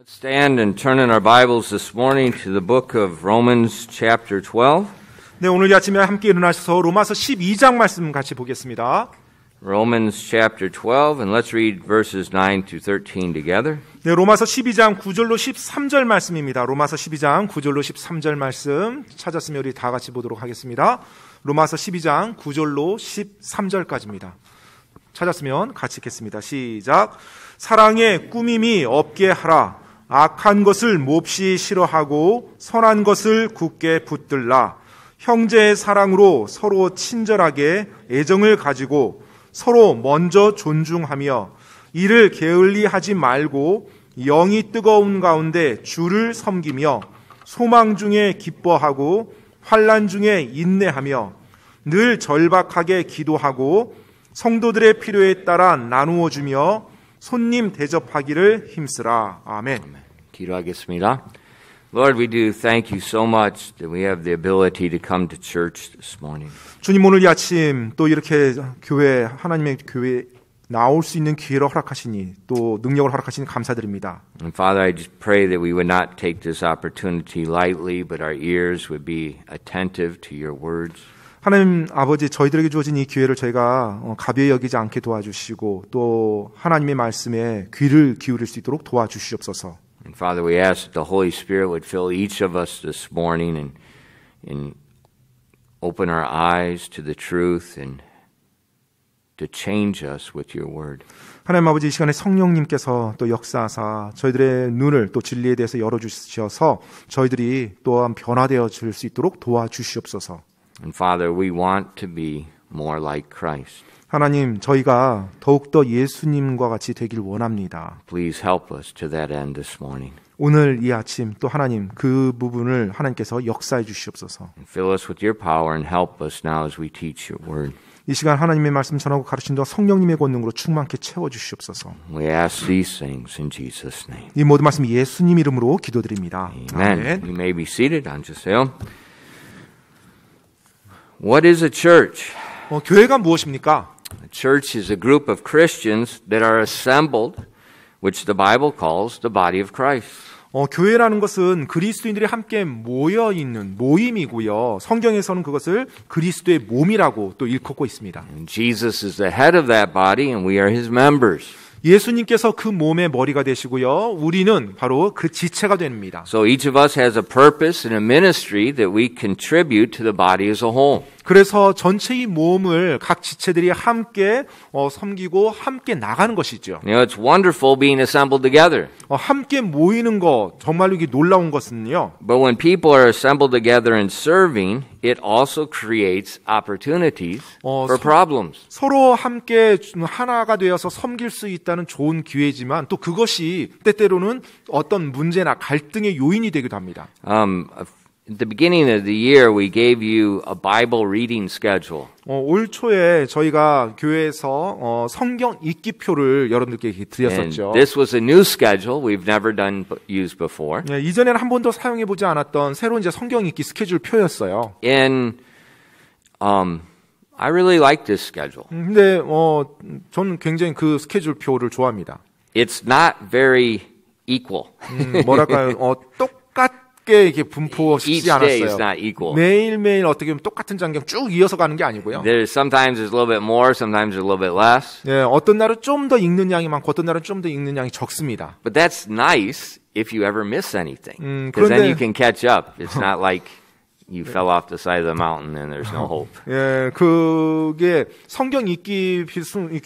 Stand and turn in our Bibles this morning to the book of Romans chapter 12. 네, 오늘 이 아침에 함께 일어나셔서 로마서 12장 말씀 같이 보겠습니다. Romans chapter 12, and let's read verses 9 to 13 together. 네, 로마서 12장 9절로 13절 말씀입니다. 로마서 12장 9절로 13절 말씀 찾았으면 우리 다 같이 보도록 하겠습니다. 로마서 12장 9절로 13절까지입니다. 찾았으면 같이 읽겠습니다. 시작. 사랑에 꾸밈이 없게 하라. 악한 것을 몹시 싫어하고 선한 것을 굳게 붙들라. 형제의 사랑으로 서로 친절하게 애정을 가지고 서로 먼저 존중하며 이를 게을리 하지 말고 영이 뜨거운 가운데 주를 섬기며 소망 중에 기뻐하고 환난 중에 인내하며 늘 절박하게 기도하고 성도들의 필요에 따라 나누어 주며 손님 대접하기를 힘쓰라. 아멘. 기도하겠습니다. Lord, we do thank you so much that we have the ability to come to church this morning. 주님, 오늘 이 아침 또 이렇게 교회, 하나님의 교회에 나올 수 있는 기회를 허락하시니 또 능력을 허락하시니 감사드립니다. And Father, I just pray that we would not take this opportunity lightly, but our ears would be attentive to your words. 하나님 아버지, 저희들에게 주어진 이 기회를 저희가 가벼이 여기지 않게 도와주시고 또 하나님의 말씀에 귀를 기울일 수 있도록 도와주시옵소서. And Father, we ask that the Holy Spirit would fill each of us this morning and open our eyes to the truth and to change us with your word. 하나님 아버지, 이 시간에 성령님께서 또 역사하사 저희들의 눈을 또 진리에 대해서 열어주셔서 저희들이 또한 변화되어 질 수 있도록 도와주시옵소서. And Father, we want to be more like Christ. 하나님, 저희가 더욱더 예수님과 같이 되길 원합니다. Please help us to that end this morning. 오늘 이 아침 또 하나님 그 부분을 하나님께서 역사해 주시옵소서. And fill us with your power and help us now as we teach your word. 이 시간 하나님의 말씀 전하고 가르친다 성령님의 권능으로 충만케 채워 주시옵소서. We ask these things in Jesus' name. 이 모든 말씀 예수님 이름으로 기도드립니다. Amen. 아멘. You may be seated. 앉으세요. What is a church? 교회가 무엇입니까? A church is a group of Christians that are assembled, which the Bible calls the body of Christ. 교회라는 것은 그리스도인들이 함께 모여 있는 모임이고요. 성경에서는 그것을 그리스도의 몸이라고 또 일컫고 있습니다. And Jesus is the head of that body, and we are his members. 예수님께서 그 몸의 머리가 되시고요. 우리는 바로 그 지체가 됩니다. So each of us has a purpose and a ministry that we contribute to the body as a whole. 그래서 전체의 몸을 각 지체들이 함께 섬기고 함께 나가는 것이죠. You know, it's wonderful being assembled together. 함께 모이는 것, 정말로 이게 놀라운 것은요. But when people are assembled together and serving, it also creates opportunities for problems. 서로 함께 하나가 되어서 섬길 수 있다는 좋은 기회지만 또 그것이 때때로는 어떤 문제나 갈등의 요인이 되기도 합니다. At the beginning of the year, we gave you a Bible reading schedule. 올 초에 저희가 교회에서 성경 읽기표를 여러분들께 드렸었죠. And this was a new schedule we've never used before. 네, 이전에는 한 번도 사용해 보지 않았던 새로운 이제 성경 읽기 스케줄 표였어요. And I really like this schedule. 근데 저는 굉장히 그 스케줄 표를 좋아합니다. It's not very equal. 뭐랄까요? 똑같게 이렇게 분포시키지 Each day is 않았어요. not equal. 매일매일 어떻게 보면 똑같은 장경 쭉 이어서 가는 게 아니고요. Sometimes there's a little bit more, sometimes there's a little bit less. 네, 어떤 날은 좀 더 읽는 양이 많고 어떤 날은 좀 더 읽는 양이 적습니다. But that's nice if you ever miss anything. Because then you can catch up. It's not like you fell off the side of the mountain and there's no hope. 예, 그게 성경 읽기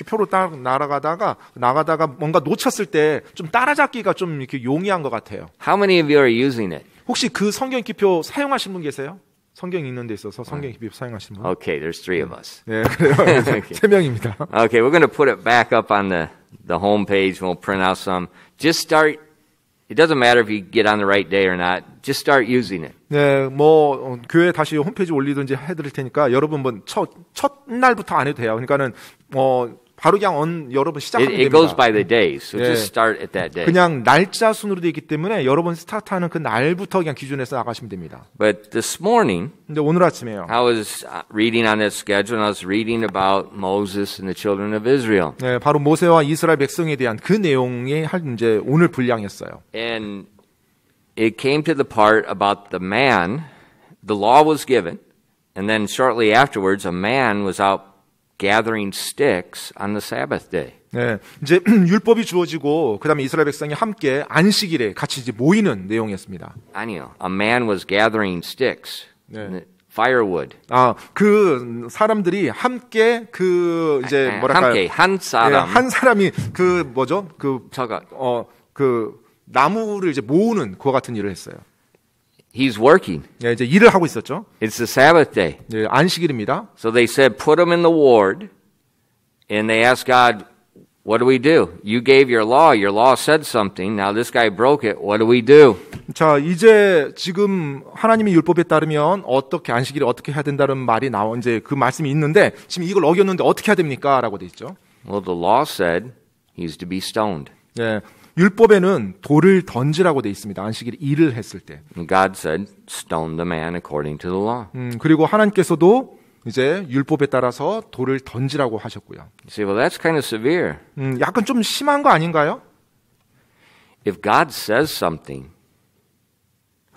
표로 딱 나가다가 뭔가 놓쳤을 때 좀 따라잡기가 좀 이렇게 용이한 것 같아요. How many of you are using it? 혹시 그 성경 읽기표 사용하신 분 계세요? 성경 읽는 데 있어서 성경 읽기표 사용하신 분? Okay, there's three of us. 네, 그래요. 세 명입니다. Okay, we're going to put it back up on the home page and we'll print out some. Just start. It doesn't matter if you get on the right day or not. Just start using it. 네, 교회 다시 홈페이지 올리든지 해드릴 테니까 여러분 첫 날부터 안 해도 돼요. 그러니까는 바로 그냥 여러분 시작하면 It goes 됩니다. by the days. So Yeah. just start at that day. 그냥 날짜 순으로 되어 있기 때문에 여러분 스타트하는 그 날부터 그냥 기준해서 나가시면 됩니다. But this morning, 근데 오늘 아침에요. I was reading on that schedule, and I was reading about Moses and the children of Israel. 네, 바로 모세와 이스라엘 백성에 대한 그 내용이 이제 오늘 분량이었어요. And it came to the part about the man, the law was given, and then shortly afterwards, a man was out gathering sticks on the Sabbath day. 네, 이제 율법이 주어지고 그다음에 이스라엘 백성이 함께 안식일에 같이 이제 모이는 내용이었습니다. 아니요, a man was gathering sticks, 네. firewood. 그 사람들이 함께 그 이제 뭐랄까요? 함께 한 사람, 한 사람이 그 뭐죠? 그 나무를 이제 모으는 그와 같은 일을 했어요. He's working. 네, 이제 일을 하고 있었죠. It's the Sabbath day. 네, 안식일입니다. So they said, put him in the ward, and they asked God, what do we do? You gave your law said something, now this guy broke it, what do we do? 자, 이제 지금 하나님의 율법에 따르면 어떻게 안식일을 어떻게 해야 된다는 말이 나온 이제 그 말씀이 있는데 지금 이걸 어겼는데 어떻게 해야 됩니까? 라고 돼 있죠. Well, the law said he's to be stoned. 네, 율법에는 돌을 던지라고 돼 있습니다. 안식일 일을 했을 때. And God said, stone the man according to the law. 그리고 하나님께서도 이제 율법에 따라서 돌을 던지라고 하셨고요. You say, well, that's kind of severe. 약간 좀 심한 거 아닌가요? If God says something,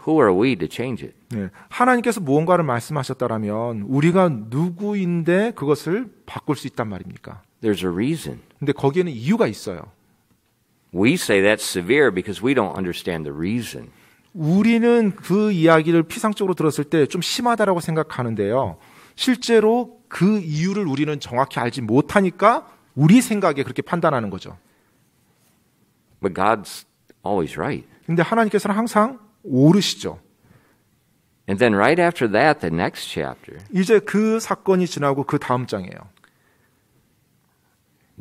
who are we to change it? 네, 하나님께서 무언가를 말씀하셨다라면 우리가 누구인데 그것을 바꿀 수 있단 말입니까? There's a reason. 근데 거기에는 이유가 있어요. We say that's severe because we don't understand the reason. 우리는 그 이야기를 피상적으로 들었을 때 좀 심하다라고 생각하는데요. 실제로 그 이유를 우리는 정확히 알지 못하니까 우리 생각에 그렇게 판단하는 거죠. But God's always right. 근데 하나님께서는 항상 옳으시죠. And then right after that, the next chapter, 이제 그 사건이 지나고 그 다음 장이에요.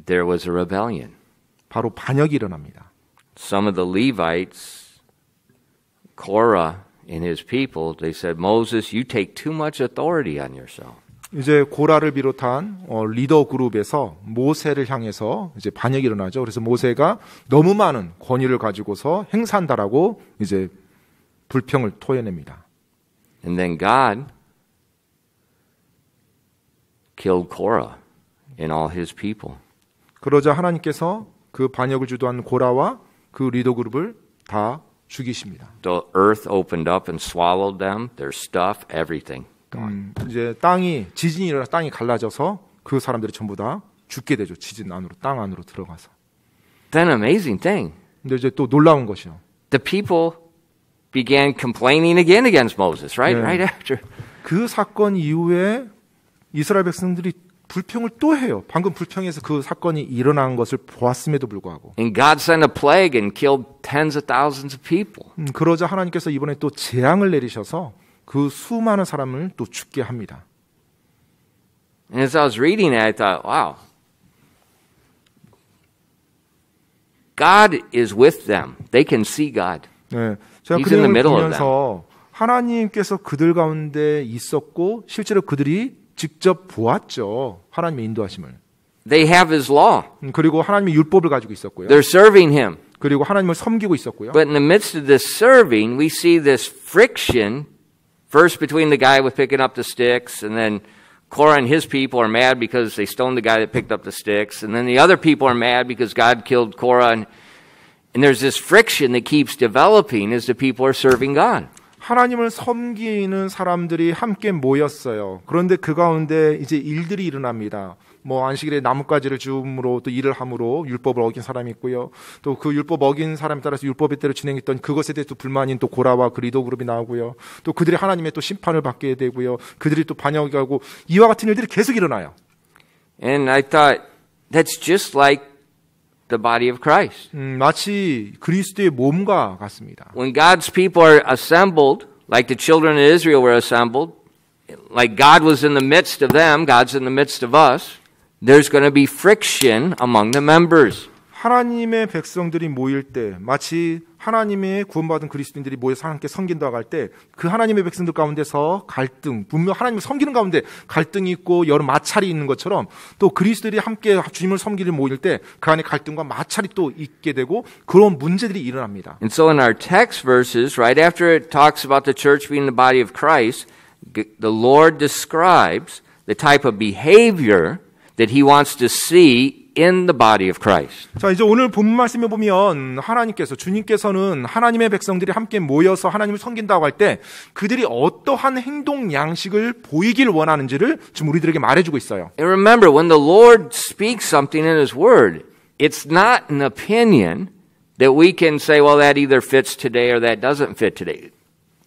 there was a rebellion. 바로 반역이 일어납니다. Some of the Levites, Korah and his people, they said, Moses, you take too much authority on yourself. 이제 고라를 비롯한 리더 그룹에서 모세를 향해서 이제 반역이 일어나죠. 그래서 모세가 너무 많은 권위를 가지고서 행사한다라고 이제 불평을 토해냅니다. And then God killed Korah and all his people. 그러자 하나님께서 그 반역을 주도한 고라와 그 리더 그룹을 다 죽이십니다. The earth opened up and swallowed them, their stuff, everything. 이제 지진이 일어나 땅이 갈라져서 그 사람들이 전부 다 죽게 되죠. 지진 안으로, 땅 안으로 들어가서. Then amazing thing, 근데 이제 또 놀라운 것이요. the people began complaining again against Moses, right? Yeah. Right after. 그 사건 이후에 이스라엘 백성들이 불평을 또 해요. 방금 불평에서 그 사건이 일어난 것을 보았음에도 불구하고. And God sent a plague and killed tens of thousands of people. 그러자 하나님께서 이번에 또 재앙을 내리셔서 그 수많은 사람을 또 죽게 합니다. And as I was reading it, I thought, wow, God is with them. They can see God. 네, 제가 He's 그 in the 내용을 middle of 보면서 하나님께서 그들 가운데 있었고 실제로 그들이 직접 보았죠. 하나님의 인도하심을. They have His law. 그리고 하나님의 율법을 가지고 있었고요. They're serving Him. 그리고 하나님을 섬기고 있었고요. But in the midst of this serving, we see this friction, first between the guy with picking up the sticks, and then Korah and his people are mad because they stoned the guy that picked up the sticks, and then the other people are mad because God killed Korah, and there's this friction that keeps developing as the people are serving God. 하나님을 섬기는 사람들이 함께 모였어요. 그런데 그 가운데 이제 일들이 일어납니다. 뭐 안식일에 나뭇가지를 주움으로 또 일을 함으로 율법을 어긴 사람이 있고요. 또 그 율법 어긴 사람에 따라서 율법의 대로 진행했던 그것에 대해서 불만인 또 고라와 그 리더 그룹이 나오고요. 또 그들이 하나님의 또 심판을 받게 되고요. 그들이 또 반역하고 이와 같은 일들이 계속 일어나요. And I thought, that's just like the body of Christ. 마치 그리스도의 몸과 같습니다. When God's people are assembled, like the children of Israel were assembled, like God was in the midst of them, God's in the midst of us, there's going to be friction among the members. 하나님의 백성들이 모일 때 마치 하나님의 구원받은 그리스도인들이 모여서 함께 섬긴다고 할 때 그 하나님의 백성들 가운데서 갈등, 분명 하나님을 섬기는 가운데 갈등이 있고 여러 마찰이 있는 것처럼 또 그리스도들이 함께 주님을 섬기를 모일 때 그 안에 갈등과 마찰이 또 있게 되고 그런 문제들이 일어납니다. And so in our text verses, right after it talks about the church being the body of Christ, the Lord describes the type of behavior that he wants to see in the body of Christ. 자, 이제 오늘 본문 말씀에 보면 주님께서는 하나님의 백성들이 함께 모여서 하나님을 섬긴다고 할 때 그들이 어떠한 행동 양식을 보이길 원하는지를 지금 우리들에게 말해주고 있어요. And remember, when the Lord speaks something in His Word, it's not an opinion that we can say, well, that either fits today or that doesn't fit today.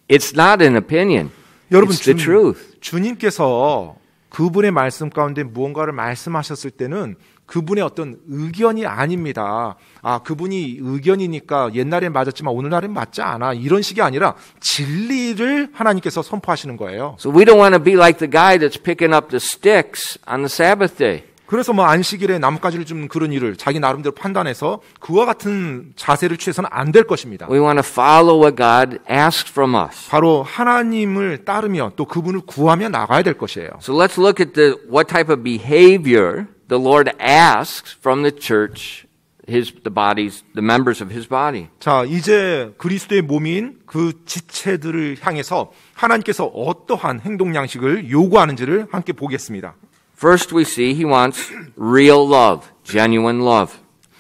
It's not an opinion. 여러분, It's the truth. 주님께서 그분의 말씀 가운데 무언가를 말씀하셨을 때는 그분의 어떤 의견이 아닙니다. 그분이 의견이니까 옛날엔 맞았지만 오늘날엔 맞지 않아. 이런 식이 아니라 진리를 하나님께서 선포하시는 거예요. So we don't want to be like the guy that's picking up the sticks on the Sabbath day. 그래서 안식일에 나뭇가지를 줍는 그런 일을 자기 나름대로 판단해서 그와 같은 자세를 취해서는 안 될 것입니다. We want to follow what God asks from us. 바로 하나님을 따르며 또 그분을 구하며 나가야 될 것이에요. So let's look at what type of behavior the Lord asks from the church, the bodies, the members of His body. 자, 이제 그리스도의 몸인 그 지체들을 향해서 하나님께서 어떠한 행동 양식을 요구하는지를 함께 보겠습니다. First we see He wants real love, genuine love.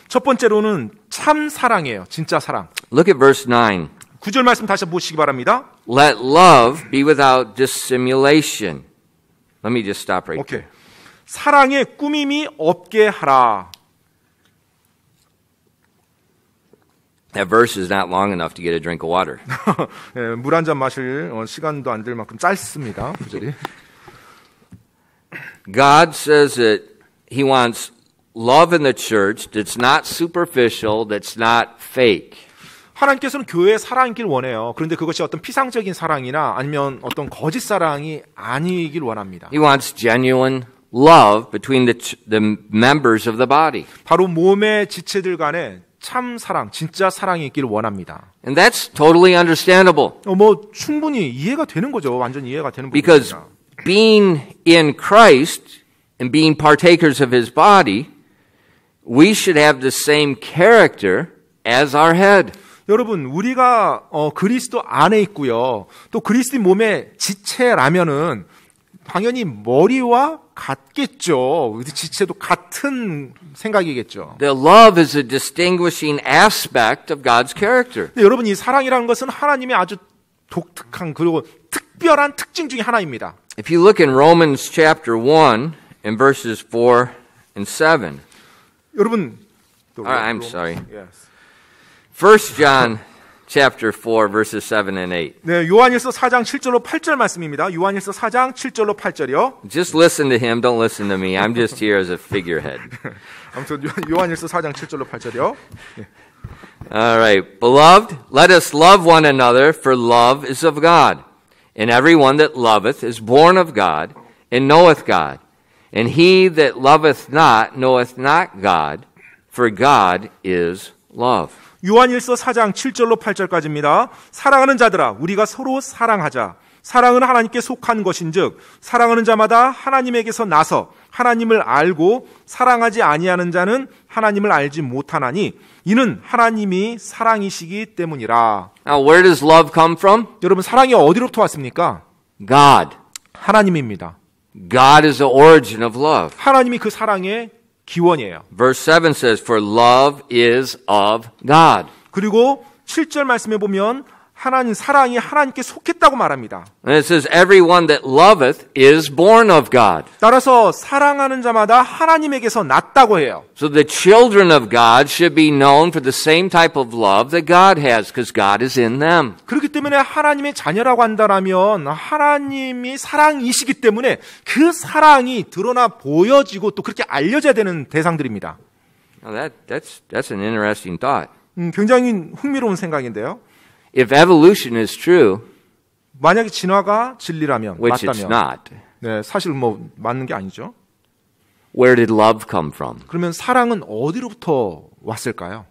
첫 번째로는 참 사랑이에요. 진짜 사랑. Look at verse 9. 9절 말씀 다시 보시기 바랍니다. Let love be without dissimulation. Let me just stop right 오케이. 사랑에 꾸밈이 없게 하라. That verse is not long enough to get a drink of water. 네, 물 한 잔 마실 시간도 안 될 만큼 짧습니다. 구절이. God says that He wants love in the church that's not superficial, that's not fake. 하나님께서는 교회에 사랑이길 원해요. 그런데 그것이 어떤 피상적인 사랑이나 아니면 어떤 거짓 사랑이 아니길 원합니다. He wants genuine love between the members of the body. 바로 몸의 지체들 간에 참 사랑, 진짜 사랑이 있길 원합니다. And that's totally understandable. 충분히 이해가 되는 거죠. 완전히 이해가 되는 Because 부분입니다. being in Christ and being partakers of His body, we should have the same character as our head. 여러분, 우리가 그리스도 안에 있고요. 또 그리스도 몸의 지체라면은 당연히 머리와 같겠죠. 지체도 같은 생각이겠죠. The love is a distinguishing aspect of God's character. 근데 여러분, 이 사랑이라는 것은 하나님의 아주 독특한 그리고 특별한 특징 중에 하나입니다. If you look in Romans chapter 1 and verses 4 and 7. 여러분, I'm sorry. Yes. 1 John chapter 4 verses 7 and 8. 네, 요한일서 4장 7절로 8절 말씀입니다. 요한일서 4장 7절로 8절이요. Just listen to him, don't listen to me. I'm just here as a figurehead. 아무튼 요한일서 4장 7절로 8절이요. All right. Beloved, let us love one another, for love is of God. And everyone that loveth is born of God, and knoweth God. And he that loveth not knoweth not God, for God is love. 요한일서 4장 7절로 8절까지입니다. 사랑하는 자들아, 우리가 서로 사랑하자. 사랑은 하나님께 속한 것인즉 사랑하는 자마다 하나님에게서 나서 하나님을 알고 사랑하지 아니하는 자는 하나님을 알지 못하나니 이는 하나님이 사랑이시기 때문이라. Now, where does love come from? 여러분, 사랑이 어디로부터 왔습니까? God. 하나님입니다. God is the origin of love. 하나님이 그 사랑의 기원이에요. Verse 7 says, for love is of God. 그리고 7절 말씀에 보면 사랑이 하나님께 속했다고 말합니다. And it says, everyone that loveth is born of God. 따라서 사랑하는 자마다 하나님에게서 났다고 해요. So the children of God should be known for the same type of love that God has, because God is in them. 그렇기 때문에 하나님의 자녀라고 한다면 하나님이 사랑이시기 때문에 그 사랑이 드러나 보여지고 또 그렇게 알려져야 되는 대상들입니다. Now that's an interesting thought. 굉장히 흥미로운 생각인데요. If evolution is true, 만약에 진화가 진리라면, which it's 맞다면, not, 네, 사실 맞는 게 아니죠. where did love come from? 그러면 사랑은 어디로부터 왔을까요?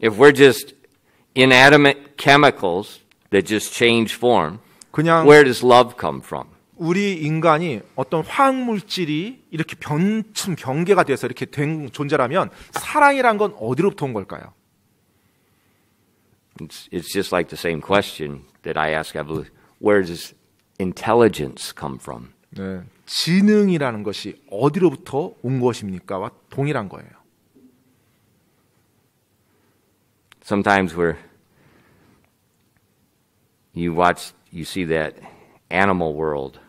If we're just inanimate chemicals that just change form, 그냥 where does love come from? 우리 인간이 어떤 화학물질이 이렇게 변개가 돼서 이렇게 된 존재라면 사랑이란 건 어디로부터 온 걸까요? It's just like the same question that I ask, where does intelligence come from? 네, 지능이라는 것이 어디로부터 온 것입니까와 동일한 거예요. Sometimes you see that animal world.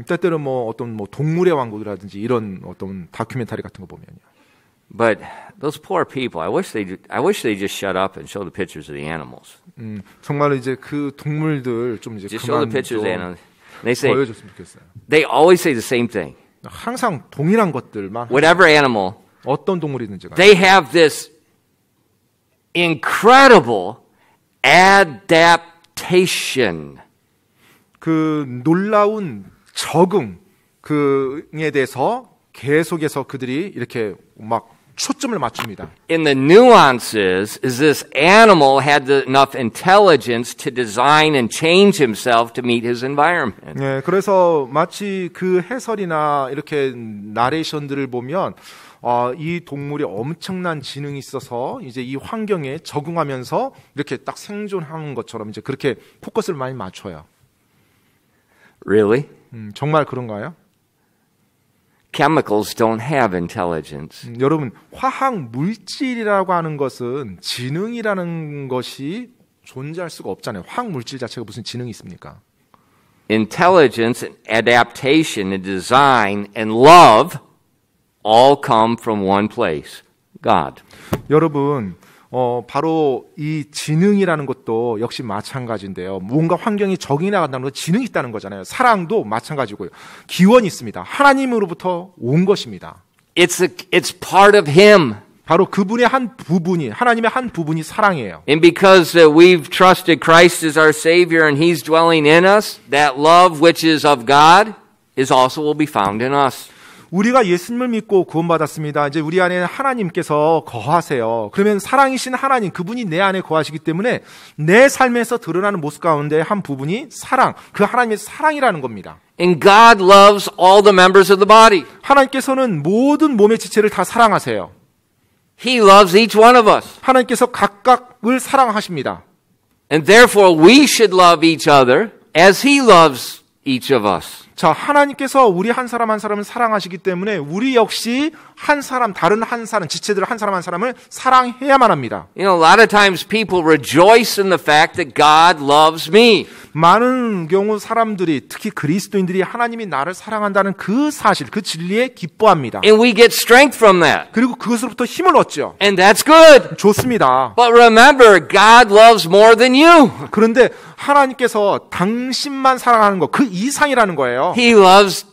때때로 어떤 동물의 왕국이라든지 이런 어떤 다큐멘터리 같은 거 보면요. But those poor people, I wish they just shut up and show the pictures of the animals. 정말로 이제 그 동물들 좀 이제 Just show the 그만 pictures of the 좀 animals. They say 보여줬으면 좋겠어요. they always say the same thing. 항상 동일한 것들만 Whatever animal, 어떤 동물이든지가 they have this incredible adaptation. 그 놀라운 적응 그에 대해서 계속해서 그들이 이렇게 막 초점을 맞춥니다. In the nuances, is this animal had enough intelligence to design and change himself to meet his environment. 네, 그래서 마치 그 해설이나 이렇게 나레이션들을 보면 이 동물이 엄청난 지능이 있어서 이제 이 환경에 적응하면서 이렇게 딱 생존하는 것처럼 이제 그렇게 포커스를 많이 맞춰요. Really? 정말 그런가요? Chemicals don't have intelligence. 여러분, 화학 물질이라고 하는 것은 지능이라는 것이 존재할 수가 없잖아요. 화학 물질 자체가 무슨 지능이 있습니까? Intelligence, and adaptation, and design, and love all come from one place, God. 여러분, 바로 이 지능이라는 것도 역시 마찬가지인데요. 뭔가 환경이 적응해 나간다는 건 지능이 있다는 거잖아요. 사랑도 마찬가지고요. 기원이 있습니다. 하나님으로부터 온 것입니다. It's part of Him. 바로 그분의 한 부분이, 하나님의 한 부분이 사랑이에요. And because we've trusted Christ as our Savior and He's dwelling in us, that love which is of God is also will be found in us. 우리가 예수님을 믿고 구원받았습니다. 이제 우리 안에 하나님께서 거하세요. 그러면 사랑이신 하나님, 그분이 내 안에 거하시기 때문에 내 삶에서 드러나는 모습 가운데 한 부분이 사랑, 그 하나님의 사랑이라는 겁니다. And God loves all the members of the body. 하나님께서는 모든 몸의 지체를 다 사랑하세요. He loves each one of us. 하나님께서 각각을 사랑하십니다. And therefore we should love each other as He loves each of us. 자, 하나님께서 우리 한 사람 한 사람을 사랑하시기 때문에 우리 역시 한 사람, 다른 한 사람, 지체들 한 사람 한 사람을 사랑해야만 합니다. You know, a lot of times people rejoice in the fact that God loves me. 많은 경우 사람들이, 특히 그리스도인들이 하나님이 나를 사랑한다는 그 사실, 그 진리에 기뻐합니다. And we get strength from that. 그리고 그것으로부터 힘을 얻죠. And that's good. 좋습니다. But remember, God loves more than you. 그런데 하나님께서 당신만 사랑하는 것, 그 이상이라는 거예요. He loves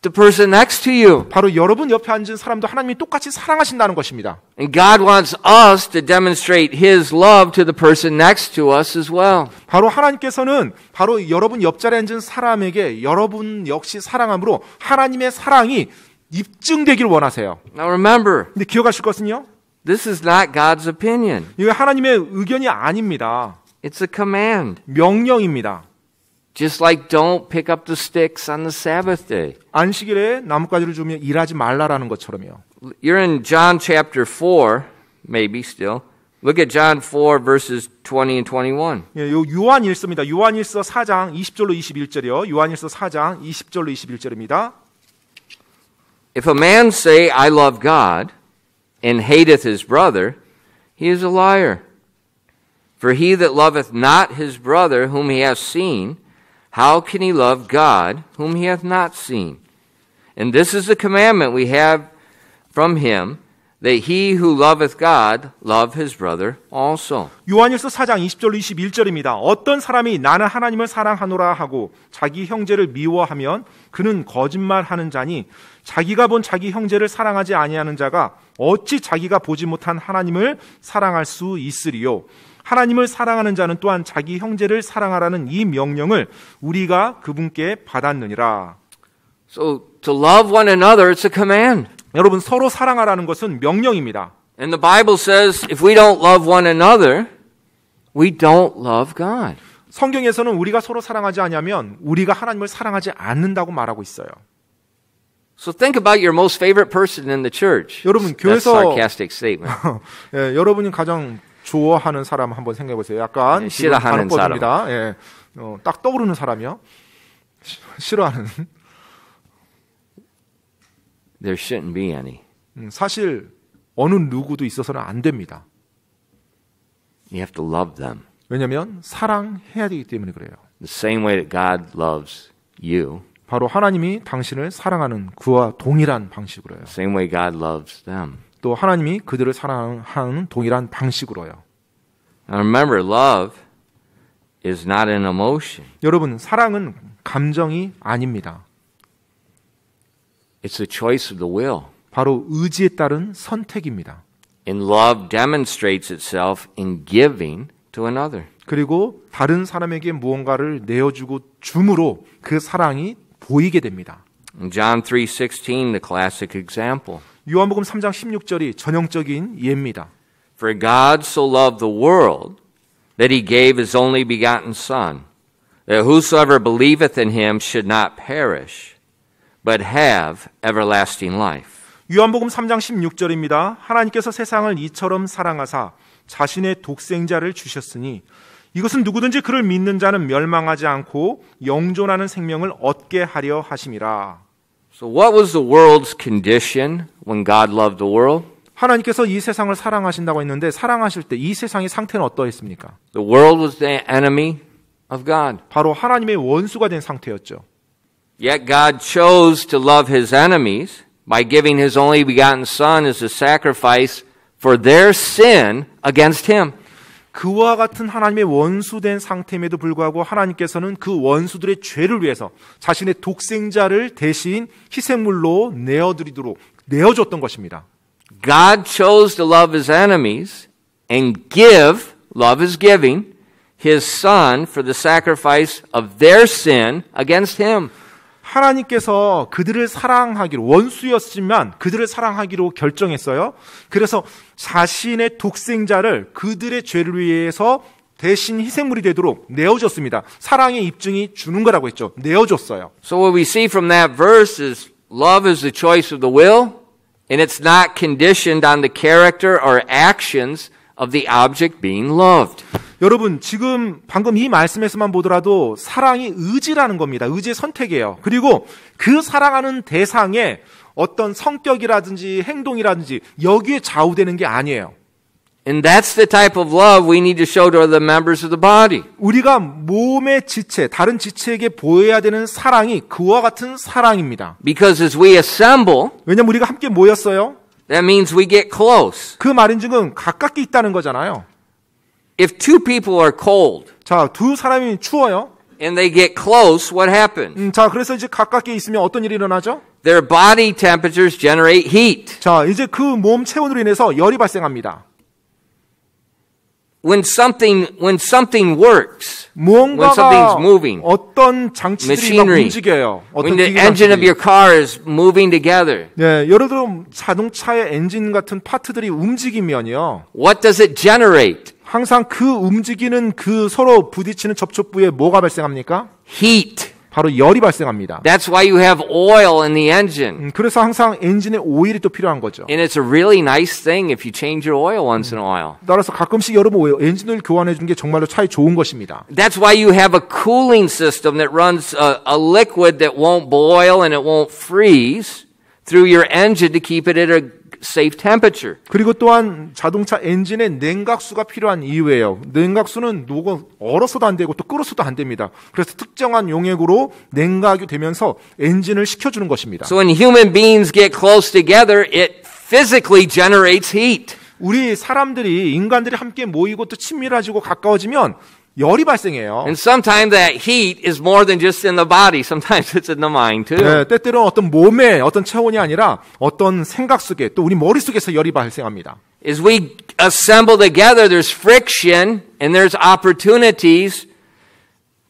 the person next to you. 바로 여러분 옆에 앉은 사람도 하나님이 똑같이 사랑하신다는 것입니다. And God wants us to demonstrate His love to the person next to us as well. 바로 하나님께서는 바로 여러분 옆자리에 앉은 사람에게 여러분 역시 사랑함으로 하나님의 사랑이 입증되길 원하세요. Now remember, 근데 기억하실 것은요? this is not God's opinion. 이거 하나님의 의견이 아닙니다. It's a command. 명령입니다. Just like don't pick up the sticks on the Sabbath day. 안식일에 나뭇가지를 주며 일하지 말라라는 것처럼요. You're in John chapter 4, maybe still. Look at John 4 verses 20 and 21. 예, 요 요한일서입니다. 요한일서 4장 20절로 21절이요. 요한일서 4장 20절로 21절입니다. If a man say, I love God, and hateth his brother, he is a liar. For he that loveth not his brother whom he hath seen, how can he love God whom he hath not seen? And this is the commandment we have from him, that he who loveth God love his brother also. 요한일서 4장 20절로 21절입니다. 어떤 사람이 나는 하나님을 사랑하노라 하고 자기 형제를 미워하면 그는 거짓말하는 자니 자기가 본 자기 형제를 사랑하지 아니하는 자가 어찌 자기가 보지 못한 하나님을 사랑할 수 있으리요. 하나님을 사랑하는 자는 또한 자기 형제를 사랑하라는 이 명령을 우리가 그분께 받았느니라. So to love one another, it's a command. 여러분 서로 사랑하라는 것은 명령입니다. And the Bible says if we don't love one another, we don't love God. 성경에서는 우리가 서로 사랑하지 않으면 우리가 하나님을 사랑하지 않는다고 말하고 있어요. So think about your most favorite person in the church. 여러분 That's a 교회에서 sarcastic statement. 예, 여러분이 가장 좋아하는 사람 한번 생각해 보세요. 약간 싫어하는 사람. 예, 딱 떠오르는 사람이요. 싫어하는. There shouldn't be any. 사실 어느 누구도 있어서는 안 됩니다. You have to love them. 왜냐하면 사랑해야 되기 때문에 그래요. The same way that God loves you. 바로 하나님이 당신을 사랑하는 그와 동일한 방식으로요. Same way God loves them. 또 하나님이 그들을 사랑하는 동일한 방식으로요. Now remember, love is not an emotion. 여러분, 사랑은 감정이 아닙니다. It's a choice of the will. 바로 의지에 따른 선택입니다. And love demonstrates itself in giving to another. 그리고 다른 사람에게 무언가를 내어주고 줌으로 그 사랑이 보이게 됩니다. In John 3:16, the classic example. 요한복음 3장 16절이 전형적인 예입니다. For God so loved the world that he gave his only begotten Son, that whosoever believeth in him should not perish, but have everlasting life. 요한복음 3장 16절입니다. 하나님께서 세상을 이처럼 사랑하사 자신의 독생자를 주셨으니 이것은 누구든지 그를 믿는 자는 멸망하지 않고 영존하는 생명을 얻게 하려 하심이라. So what was the world's condition when God loved the world? 하나님께서 이 세상을 사랑하신다고 했는데 사랑하실 때 이 세상의 상태는 어떠했습니까? The world was the enemy of God. 바로 하나님의 원수가 된 상태였죠. Yet God chose to love his enemies by giving his only begotten Son as a sacrifice for their sin against him. 그와 같은 하나님의 원수된 상태임에도 불구하고 하나님께서는 그 원수들의 죄를 위해서 자신의 독생자를 대신 희생물로 내어줬던 것입니다. God chose to love his enemies and give, love is giving, his Son for the sacrifice of their sin against him. 하나님께서 그들을 사랑하기로 원수였지만 그들을 사랑하기로 결정했어요. 그래서 자신의 독생자를 그들의 죄를 위해서 대신 희생물이 되도록 내어줬습니다. 사랑의 입증이 주는 거라고 했죠. 내어줬어요. So what we see from that verse is love is the choice of the will, and it's not conditioned on the character or actions of the object being loved. 여러분 지금 방금 이 말씀에서만 보더라도 사랑이 의지라는 겁니다. 의지의 선택이에요. 그리고 그 사랑하는 대상의 어떤 성격이라든지 행동이라든지 여기에 좌우되는 게 아니에요. And that's the type of love we need to show to the members of the body. 우리가 몸의 지체, 다른 지체에게 보여야 되는 사랑이 그와 같은 사랑입니다. Because as we assemble, 왜냐면 우리가 함께 모였어요. that means we get close. 그 말인즉은 가깝게 있다는 거잖아요. If two people are cold 자, 두 사람이 추워요. and they get close, what happens? 자, 그래서 이제 가깝게 있으면 어떤 일이 일어나죠? Their body temperatures generate heat. 자, 이제 그 몸 체온으로 인해서 열이 발생합니다. When something works, when 무언가가 something's moving, 어떤 장치들이 막 machinery, 움직여요. 어떤 when the 기계 engine of 장치들이. your car is moving together, 네, 예를 들어 자동차의 엔진 같은 파트들이 움직이면요. what does it generate? 항상 그 움직이는 그 서로 부딪히는 접촉부에 뭐가 발생합니까? Heat. 바로 열이 발생합니다. That's why you have oil in the engine. 그래서 항상 엔진에 오일이 또 필요한 거죠. And it's a really nice thing if you change your oil once in a while. 따라서 가끔씩 여러분 엔진을 교환해 주는 게 정말로 차에 좋은 것입니다. That's why you have a cooling system that runs a liquid that won't boil and it won't freeze through your engine to keep it at a safe temperature. 그리고 또한 자동차 엔진에 냉각수가 필요한 이유예요. 냉각수는 얼어서도 안 되고 또 끓어서도 안 됩니다. 그래서 특정한 용액으로 냉각이 되면서 엔진을 식혀주는 것입니다. So when human beings get close together, it physically generates heat. 우리 사람들이 인간들이 함께 모이고 또 친밀해지고 가까워지면 열이 발생해요. And sometimes that heat is more than just in the body. Sometimes it's in the mind too. 네, 때때로는 어떤 몸의 어떤 체온이 아니라 어떤 생각 속에 또 우리 머릿속에서 열이 발생합니다. As we assemble together, there's friction and there's opportunities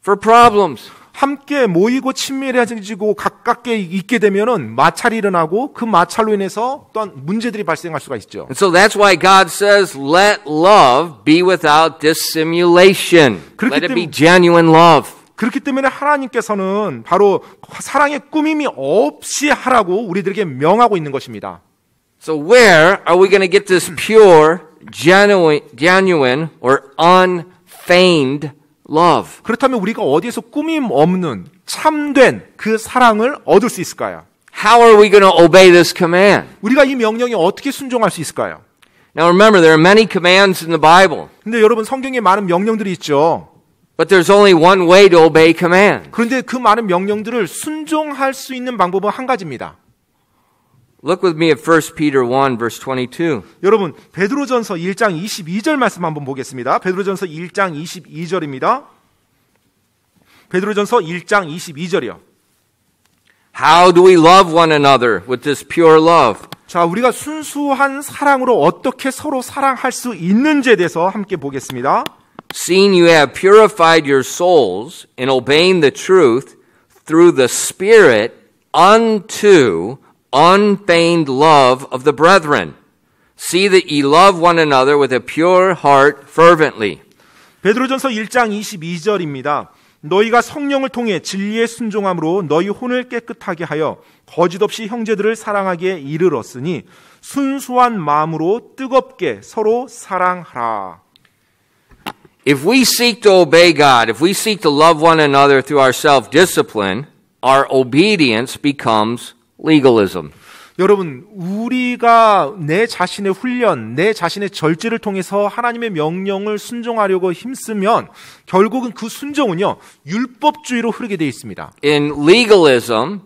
for problems. 함께 모이고 친밀해지고 가깝게 있게 되면은 마찰이 일어나고 그 마찰로 인해서 또한 문제들이 발생할 수가 있죠. And so that's why God says, let love be without dissimulation. Let it be genuine love. 그렇기 때문에 하나님께서는 바로 사랑의 꾸밈이 없이 하라고 우리들에게 명하고 있는 것입니다. So where are we going to get this pure, genuine or unfeigned love? 그렇다면 우리가 어디에서 꾸밈 없는 참된 그 사랑을 얻을 수 있을까요? How are we going to obey this command? 우리가 이 명령에 어떻게 순종할 수 있을까요? Now remember, there are many commands in the Bible, 근데 여러분 성경에 많은 명령들이 있죠. but there's only one way to obey command. 그런데 그 많은 명령들을 순종할 수 있는 방법은 한 가지입니다. Look with me at 1 Peter 1 verse 22. 여러분 베드로전서 1장 22절 말씀 한번 보겠습니다. 베드로전서 1장 22절입니다. 베드로전서 1장 22절이요. How do we love one another with this pure love? 자, 우리가 순수한 사랑으로 어떻게 서로 사랑할 수 있는지에 대해서 함께 보겠습니다. Seeing you have purified your souls in obeying the truth through the Spirit unto unfeigned love of the brethren. See that ye love one another with a pure heart fervently. 베드로전서 1장 22절입니다. 너희가 성령을 통해 진리에 순종함으로 너희 혼을 깨끗하게 하여 거짓 없이 형제들을 사랑하기에 이르렀으니 순수한 마음으로 뜨겁게 서로 사랑하라. If we seek to obey God, if we seek to love one another through our self-discipline, our obedience becomes legalism. 여러분, 우리가 내 자신의 훈련, 내 자신의 절제를 통해서 하나님의 명령을 순종하려고 힘쓰면 결국은 그 순종은요, 율법주의로 흐르게 되어 있습니다. In legalism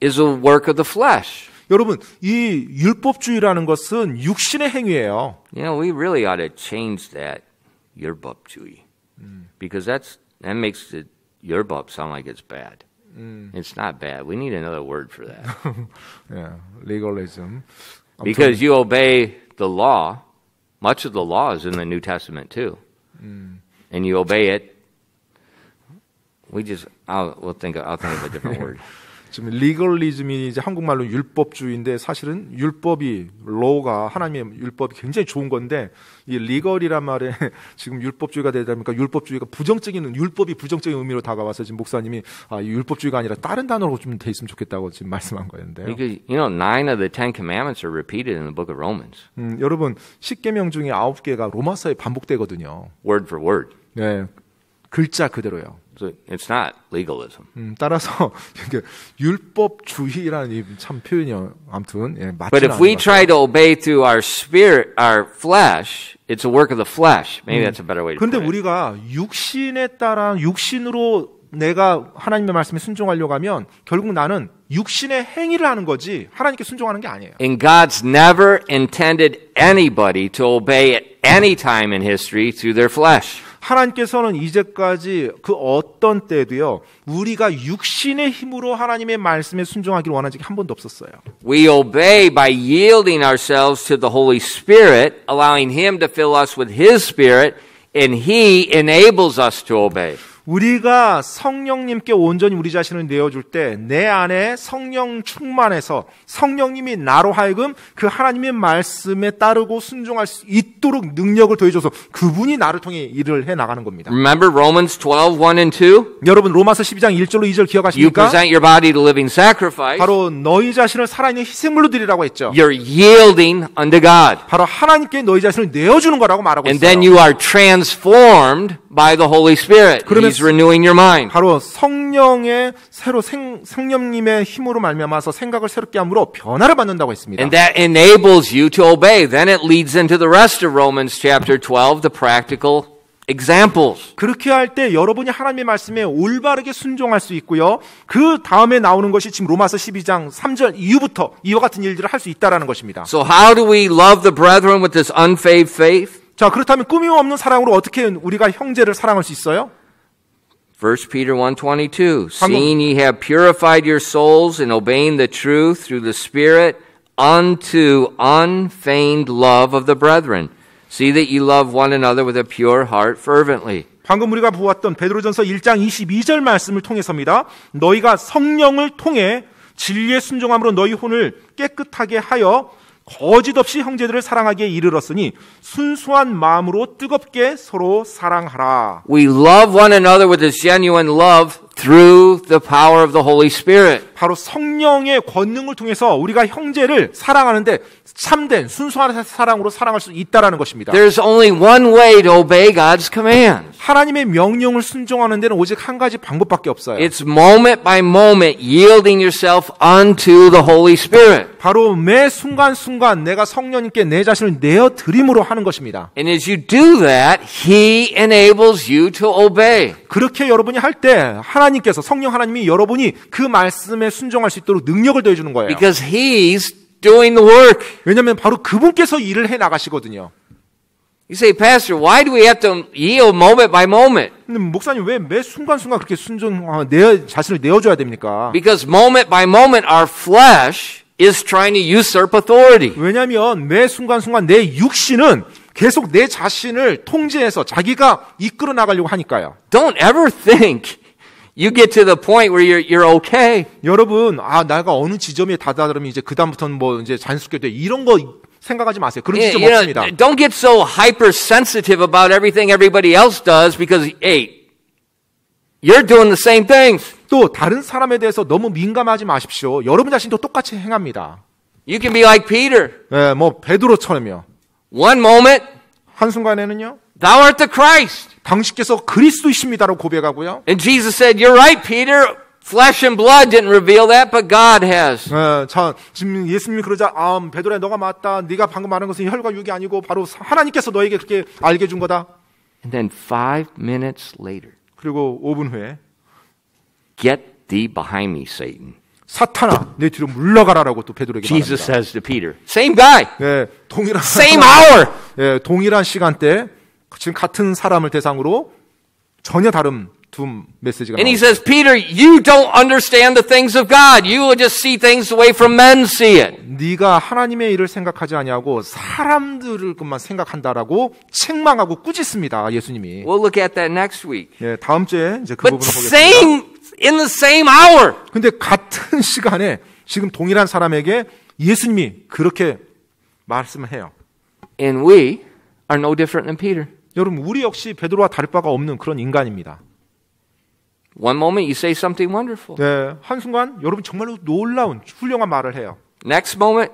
is a work of the flesh. 여러분, 이 율법주의라는 것은 육신의 행위예요. You know, we really ought to change that 율법주의. Because that makes the 율법 sound like it's bad. It's not bad. We need another word for that. Yeah, legalism. Because you obey the law, much of the law is in the New Testament too. And you obey it. I'll think of a different word. 지금 리걸리즘이 이제 한국말로 율법주의인데 사실은 율법이 law가 하나님의 율법이 굉장히 좋은 건데 이 리걸이란 말에 지금 율법주의가 되다 보니까 율법주의가 율법이 부정적인 의미로 다가와서 지금 목사님이 이 율법주의가 아니라 다른 단어로 좀 돼 있으면 좋겠다고 지금 말씀한 거였는데요. Because 9 of the 10 commandments are repeated in the book of Romans. 여러분 10계명 중에 9개가 로마서에 반복되거든요. Word for word. 네, 글자 그대로요. So it's not legalism. 따라서 율법주의라는 참 표현이 아무튼 맞지 But if we try to obey through our spirit, our flesh, it's a work of the flesh. Maybe that's a better way to put 그런데 it. 우리가 육신에 따라 육신으로 내가 하나님의 말씀에 순종하려고 하면 결국 나는 육신의 행위를 하는 거지 하나님께 순종하는 게 아니에요. And God's never intended anybody to obey at any time in history through their flesh. 하나님께서는 이제까지 그 어떤 때도요, 우리가 육신의 힘으로 하나님의 말씀에 순종하기를 원한 적이 한 번도 없었어요. We obey by yielding ourselves to the Holy Spirit, allowing Him to fill us with His Spirit, and He enables us to obey. 우리가 성령님께 온전히 우리 자신을 내어줄 때 내 안에 성령 충만해서 성령님이 나로 하여금 그 하나님의 말씀에 따르고 순종할 수 있도록 능력을 더해줘서 그분이 나를 통해 일을 해나가는 겁니다. Remember Romans 12, 1 and 2? 여러분 로마서 12장 1절로 2절 You 기억하십니까? present your body to living sacrifice. 바로 너희 자신을 살아있는 희생물로 드리라고 했죠. You're yielding unto God. 바로 하나님께 너희 자신을 내어주는 거라고 말하고 And 있어요. then you are transformed by the Holy Spirit. 그러면 He's renewing your mind. 바로 성령의 성령님의 힘으로 말미암아서 생각을 새롭게 함으로 변화를 받는다고 했습니다. And that enables you to obey. Then it leads into the rest of Romans chapter 12, the practical examples. 그렇게 할 때 여러분이 하나님의 말씀에 올바르게 순종할 수 있고요. 그 다음에 나오는 것이 지금 로마서 12장 3절 이후부터 이와 같은 일들을 할 수 있다라는 것입니다. So how do we love the brethren with this unfeigned faith? 자, 그렇다면 꾸밈 없는 사랑으로 어떻게 우리가 형제를 사랑할 수 있어요? 1 Peter 1:22. Seeing ye have purified your souls in obeying the truth through the Spirit unto unfeigned love of the brethren. See that ye love one another with a pure heart fervently. 방금 우리가 보았던 베드로전서 1장 22절 말씀을 통해서입니다. 너희가 성령을 통해 진리에 순종함으로 너희 혼을 깨끗하게 하여 거짓 없이 형제들을 사랑하기에 이르렀으니 순수한 마음으로 뜨겁게 서로 사랑하라. We love one another with this genuine love through the power of the Holy Spirit. 바로 성령의 권능을 통해서 우리가 형제를 사랑하는데 참된 순수한 사랑으로 사랑할 수 있다라는 것입니다. There's only one way to obey God's command. 하나님의 명령을 순종하는 데는 오직 한 가지 방법밖에 없어요. It's moment by moment yielding yourself unto the Holy Spirit. 바로 매 순간순간 내가 성령님께 내 자신을 내어드림으로 하는 것입니다. And as you do that, He enables you to obey. 그렇게 여러분이 할 때 하나님께서 성령 하나님이 여러분이 그 말씀에 순종할 수 있도록 능력을 더해주는 거예요. Because He's doing the work. 왜냐하면 바로 그분께서 일을 해 나가시거든요. You say, Pastor, why do we have to yield moment by moment? 근데 목사님 왜 매 순간순간 그렇게 내 자신을 내어줘야 됩니까? Because moment by moment our flesh is trying to usurp authority. 왜냐하면 매 순간순간 내 육신은 계속 내 자신을 통제해서 자기가 이끌어 나가려고 하니까요. Don't ever think you get to the point where you're okay. 여러분, 내가 어느 지점에 다다르면 이제 그다음부터는 뭐 이제 자연스럽게 돼. 이런 거 생각하지 마세요. 그런 지점 없습니다. Don't get so hypersensitive about everything everybody else does because, hey, you're doing the same things. 또 다른 사람에 대해서 너무 민감하지 마십시오. 여러분 자신도 똑같이 행합니다. You can be like Peter. 네, 뭐 베드로처럼요. One moment, 한순간에는요. thou art the Christ. 당신께서 그리스도이십니다라고 고백하고요. And Jesus said, you're right, Peter. Flesh and blood didn't reveal that, but God has. 지금 예수님이 그러자 베드로야 너가 맞다. 네가 방금 말한 것은 혈과 육이 아니고 바로 하나님께서 너에게 그렇게 알게 준 거다. And then 5 minutes later, 그리고 5분 후에 get thee behind me, Satan. 사탄아, 내 뒤로 물러가라라고 또 베드로에게 Jesus 말합니다. says to Peter, same guy, 네, 동일한 same hour. 네, 동일한 시간대 지금 같은 사람을 대상으로 전혀 다른 두 메시지가 And he 나옵니다. says, Peter, you don't understand the things of God. You will just see things the way from men see it. 네가 하나님의 일을 생각하지 아니하고 사람들을 것만 생각한다라고 책망하고 꾸짖습니다. 예수님이. We'll look at that next week. 네, 다음 주에 이제 그 But 부분을 보겠습니다. same in the same hour. 근데 같은 시간에 지금 동일한 사람에게 예수님이 그렇게 말씀을 해요. And we are no different than Peter. 여러분, 우리 역시 베드로와 다를 바가 없는 그런 인간입니다. One moment you say something wonderful. 네, 한순간 여러분 정말로 놀라운 훌륭한 말을 해요. Next moment,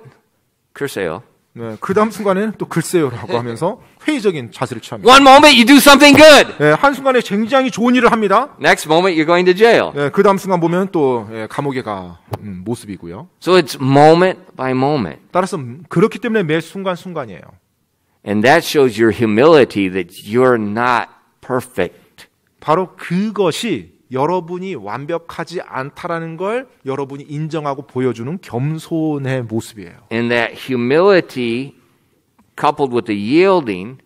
글쎄요. 네, 그 다음 순간에는 또 글쎄요라고 하면서 회의적인 자세를 취합니다. One moment you do something good. 네, 한순간에 굉장히 좋은 일을 합니다. Next moment you're going to jail. 네, 그 다음 순간 보면 또 감옥에 가 모습이고요. So it's moment by moment. 따라서 그렇기 때문에 매 순간순간이에요. And that shows your humility that you're not perfect. 바로 그것이 여러분이 완벽하지 않다라는 걸 여러분이 인정하고 보여주는 겸손의 모습이에요. And that humility coupled with the yielding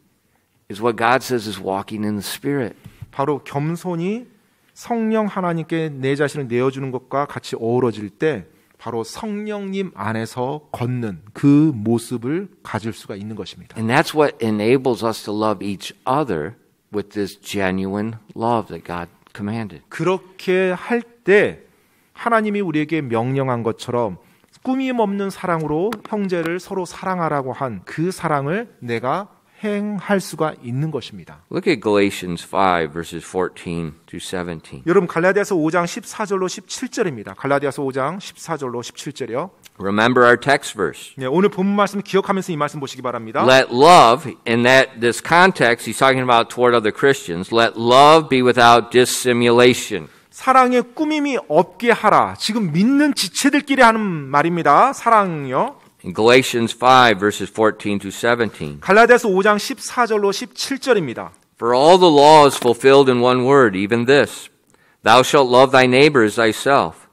is what God says is walking in the Spirit. 바로 겸손이 성령 하나님께 내 자신을 내어주는 것과 같이 어우러질 때 바로 성령님 안에서 걷는 그 모습을 가질 수가 있는 것입니다. And that's what enables us to love each other with this genuine love that God commanded. 그렇게 할 때 하나님이 우리에게 명령한 것처럼 꾸밈 없는 사랑으로 형제를 서로 사랑하라고 한 그 사랑을 내가 행할 수가 있는 것입니다. Look at Galatians 5 verses 14 through 17. 여러분 갈라디아서 5장 14절로 17절입니다. 갈라디아서 5장 14절로 17절이요. Remember our text verse. 네, 오늘 본문 말씀 기억하면서 이 말씀 보시기 바랍니다. Let love, in this context, he's talking about toward other Christians, let love be without dissimulation. 사랑에 꾸밈이 없게 하라. 지금 믿는 지체들끼리 하는 말입니다. 사랑요. In Galatians 5 verses 14 to 17. 갈라디아서 5장 14절로 17절입니다. For all the law is fulfilled in one word, even this, thou shalt love thy neighbor as thyself.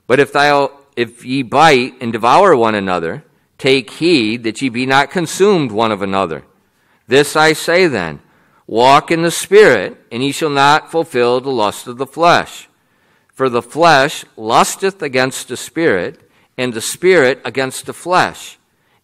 But if ye bite and devour one another, take heed that ye be not consumed one of another. This I say then, walk in the Spirit, and ye shall not fulfill the lust of the flesh. For the flesh lusteth against the Spirit, and the Spirit against the flesh.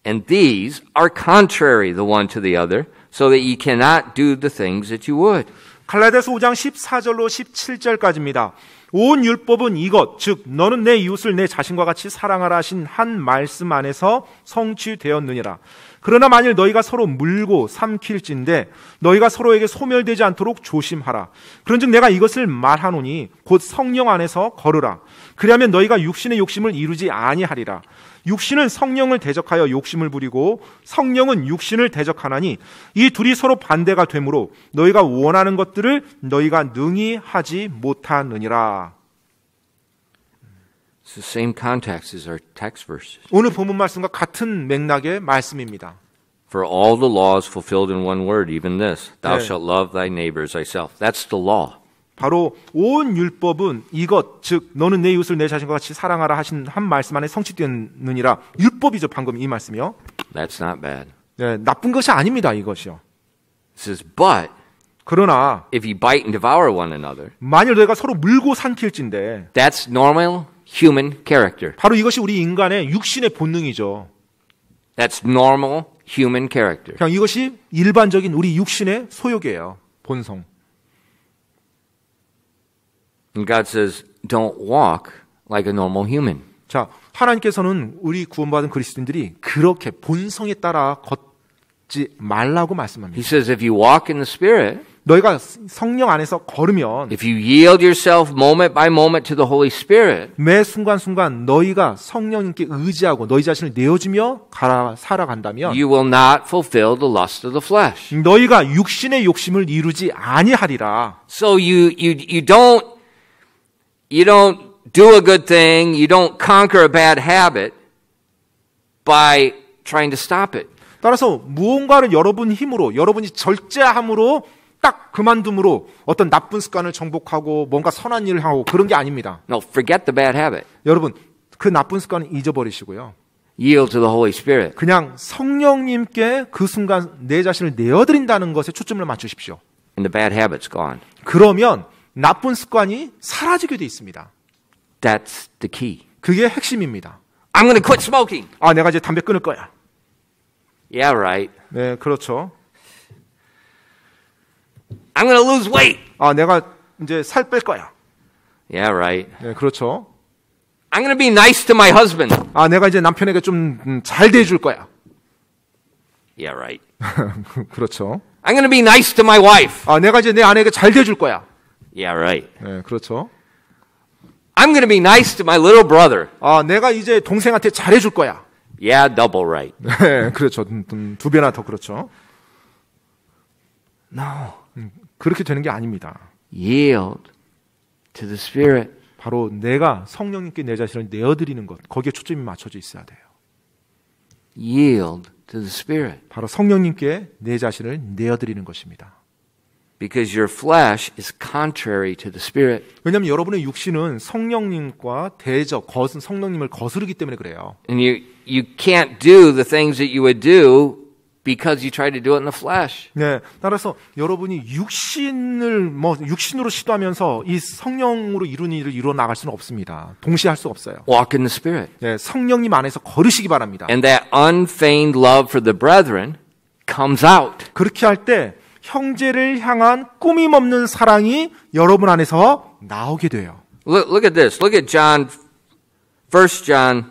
And these are contrary the one to the other, so that ye cannot do the things that you would. 갈라디아서 5장 14절로 17절까지입니다. 온 율법은 이것, 즉 너는 내 이웃을 내 자신과 같이 사랑하라 하신 한 말씀 안에서 성취되었느니라. 그러나 만일 너희가 서로 물고 삼킬진대 너희가 서로에게 소멸되지 않도록 조심하라. 그런즉 내가 이것을 말하노니 곧 성령 안에서 걸으라. 그리하면 너희가 육신의 욕심을 이루지 아니하리라. 육신은 성령을 대적하여 욕심을 부리고 성령은 육신을 대적하나니 이 둘이 서로 반대가 되므로 너희가 원하는 것들을 너희가 능히 하지 못하느니라. It's the same context as our text verses. 오늘 본문 말씀과 같은 맥락의 말씀입니다. For all the laws fulfilled in one word, even this, thou 네. shalt love thy neighbor as thyself. That's the law. 바로 온 율법은 이것, 즉 너는 내 이웃을 내 자신과 같이 사랑하라 하신 한 말씀 안에 성취되느니라. 율법이죠, 방금 이 말씀이요. That's not bad. 네, 나쁜 것이 아닙니다, 이것이요. It says, but 그러나 if you bite and devour one another, 만일 너희가 서로 물고 삼킬진데 that's normal human character. 바로 이것이 우리 인간의 육신의 본능이죠. That's normal human character. 그냥 이것이 일반적인 우리 육신의 소욕이에요. 본성. And God says, don't walk like a normal human. 자, 하나님께서는 우리 구원받은 그리스도인들이 그렇게 본성에 따라 걷지 말라고 He 말씀합니다. says, if you walk in the Spirit, 너희가 성령 안에서 걸으면 if you yield yourself moment by moment to the Holy Spirit, 매 순간순간 너희가 성령님께 의지하고 너희 자신을 내어주며 살아간다면 you will not fulfill the lust of the flesh. 너희가 육신의 욕심을 이루지 아니하리라. So you don't do a good thing, you don't conquer a bad habit by trying to stop it. 따라서 무언가를 여러분 힘으로, 여러분이 절제함으로 딱 그만둠으로 어떤 나쁜 습관을 정복하고 뭔가 선한 일을 하고 그런 게 아닙니다. No, forget the bad habit. 여러분, 그 나쁜 습관을 잊어버리시고요. Yield to the Holy Spirit. 그냥 성령님께 그 순간 내 자신을 내어드린다는 것에 초점을 맞추십시오. And the bad habit's gone. 그러면 나쁜 습관이 사라지게 돼 있습니다. That's the key. 그게 핵심입니다. I'm going to quit smoking. 아, 내가 이제 담배 끊을 거야. Yeah, right. 네, 그렇죠. I'm going to lose weight. 아, 내가 이제 살 뺄 거야. Yeah, right. 네, 그렇죠. I'm going to be nice to my husband. 아, 내가 이제 남편에게 좀 잘 대해줄 거야. Yeah, right. 그렇죠. I'm going to be nice to my wife. 아, 내가 이제 내 아내에게 잘 대해줄 거야. Yeah, right. 네, 그렇죠. I'm going to be nice to my little brother. 아, 내가 이제 동생한테 잘해줄 거야. Yeah, double right. 네, 그렇죠. 두 배나 더 그렇죠. No. 그렇게 되는 게 아닙니다. Yield to the Spirit. 바로 내가 성령님께 내 자신을 내어드리는 것, 거기에 초점이 맞춰져 있어야 돼요. Yield to the Spirit. 바로 성령님께 내 자신을 내어드리는 것입니다. Because your flesh is contrary to the Spirit. 왜냐하면 여러분의 육신은 성령님과 성령님을 거스르기 때문에 그래요. And you can't do the things that you would do because you try to do it in the flesh. 네, 따라서 여러분이 육신으로 시도하면서 이 성령으로 이루는 일을 이루어 나갈 수는 없습니다. 동시에 할 수 없어요. Walk in the Spirit. 네, 성령님 안에서 걸으시기 바랍니다. And that unfeigned love for the brethren comes out. 그렇게 할 때 형제를 향한 꾸밈 없는 사랑이 여러분 안에서 나오게 돼요. Look at this. Look at 1 John